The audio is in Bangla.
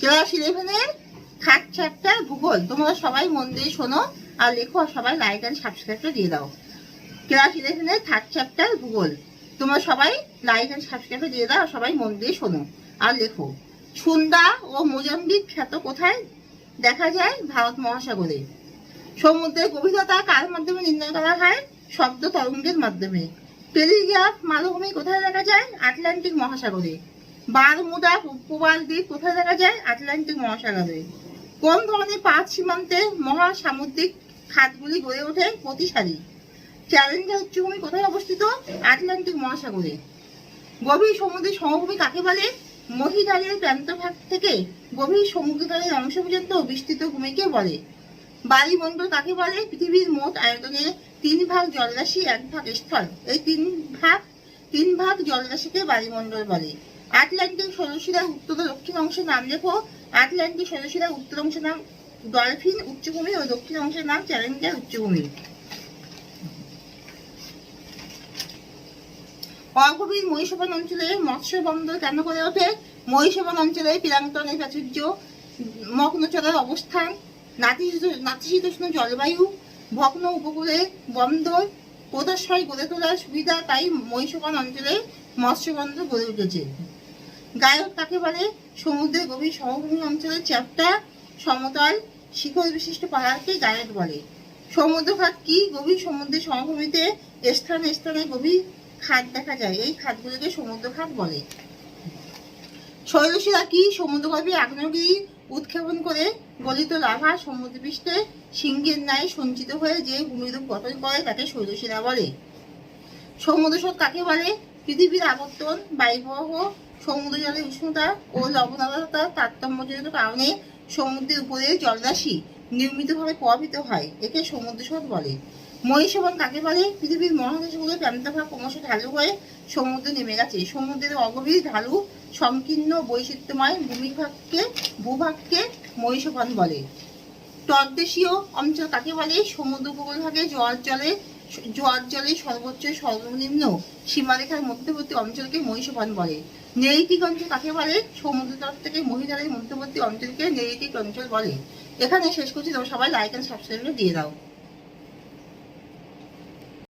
ক্লাস 11-এর থার্ড চ্যাপ্টার ভূগোল। তোমরা সবাই মন দিয়ে শোনো আর লেখো, আর সবাই লাইক অ্যান্ড সাবস্ক্রাইবটা দিয়ে দাও। ক্লাস 11-এর থার্ড চ্যাপ্টার ভূগোল, তোমরা সবাই লাইক অ্যান্ড সাবস্ক্রাইবটা দিয়ে দাও, সবাই মন দিয়ে শোনো আর লেখো। সুন্দা ও মোজাম্বিক খ্যাত কোথায় দেখা যায়? ভারত মহাসাগরে। সমুদ্রের গভীরতা কার মাধ্যমে নির্ণয় করা হয়? শব্দ তরঙ্গের মাধ্যমে। টেলিগ্রাফ মালভূমি কোথায় দেখা যায়? আটলান্টিক মহাসাগরে। বারমুডা প্রবাল দ্বীপ কোথায় দেখা যায়? আটলান্টিক মহাসাগরে। কোন ধরনের পাঁচ সীমান্তে মহাসামুদ্রিক খাতগুলি গড়ে ওঠে? প্রতিসারি। চ্যালেঞ্জার উচ্চভূমি কোথায় অবস্থিত? আটলান্টিক মহাসাগরে। গভীর সমুদ্রের সমভূমি কাকে বলে? মহিলাদের প্রান্তভাগ থেকে গভীর সমুদ্রতলের অংশ পর্যন্ত বিস্তৃত ভূমিকে বলে। বায়ুমণ্ডল কাকে বলে? পৃথিবীর মোট আয়তনের 3 ভাগ জলরাশি, 1 ভাগ স্থল। এই 3 ভাগ জলরাশিকে বায়ুমণ্ডল বলে। আটলান্টিক সরসিরার উত্তর ও দক্ষিণ অংশের নাম লেখো। আটলান্টিক সরসিরার উত্তর অংশের নাম ডলফিন উচ্চভূমি ও দক্ষিণ অংশের নাম চ্যালেঞ্জার উচ্চভূমি। অগভীর মহীসোপান অঞ্চলে মৎস্য বন্দর কেন করে ওঠে? মহীসোপান অঞ্চলে প্লাঙ্কটনের প্রাচুর্য, মগ্নচলার অবস্থান, নাতিশীতোষ্ণ জলবায়ু, ভগ্ন উপকূলে বন্দর, পোতাশ্রয় গড়ে তোলার সুবিধা, তাই মহীসোপান অঞ্চলে মৎস্য বন্দর গড়ে উঠেছে। গায়ক কাকে বলে? সমুদ্রের গভীর সমভূমি অঞ্চলে চ্যাপ্টা সমতল শিখর বিশিষ্ট পাহাড়কে গায়ক বলে। সমুদ্রখাত কি? গভীর সমুদ্রের সমভূমিতে স্থানে স্থানে গভীর খাত দেখা যায়, এই খাতগুলোকে সমুদ্রখাত বলে। শৈলশিরা কি? সমুদ্রগর্ভে আগ্নেয়গিরি উৎক্ষেপণ করে গলিত লাভা সমুদ্রপৃষ্ঠে সিংহের ন্যায় সঞ্চিত হয়ে যে ভূমিরূপ গঠন করে তাকে শৈলশিরা বলে। সমুদ্রস্রোত কাকে বলে? পৃথিবীর আবর্তন, বায়ুপ্রবাহ, সমুদ্র জলের উষ্ণতা ও লবণাক্ততার তারতম্যজনিত কারণে সমুদ্রের উপরে জলরাশি নিয়মিতভাবে প্রভাবিত হয়, একে সমুদ্রস্রোত বলে। মহীসোপান কাকে বলে? পৃথিবীর মহাদেশগুলোর প্রান্তভাগ ক্রমশ ঢালু হয়ে সমুদ্রে নেমে গেছে। সমুদ্রের অগভীর ঢালু সংকীর্ণ বৈচিত্র্যময় ভূভাগকে মহীসোপান বলে। তদ্দেশীয় অঞ্চল কাকে বলে? সমুদ্র উপকূলভাগে জোয়ার জলে সর্বোচ্চ সর্বনিম্ন সীমারেখার মধ্যবর্তী অঞ্চলকে মহীসোপান বলে। নেরিটিক অঞ্চল কাকে বলে? সমুদ্র তট থেকে মহিলাদের মধ্যবর্তী অঞ্চলকে নেরিটিক অঞ্চল বলে। এখানে শেষ করছি, তোমরা সবাই লাইক এন্ড সাবস্ক্রাইব দিয়ে দাও।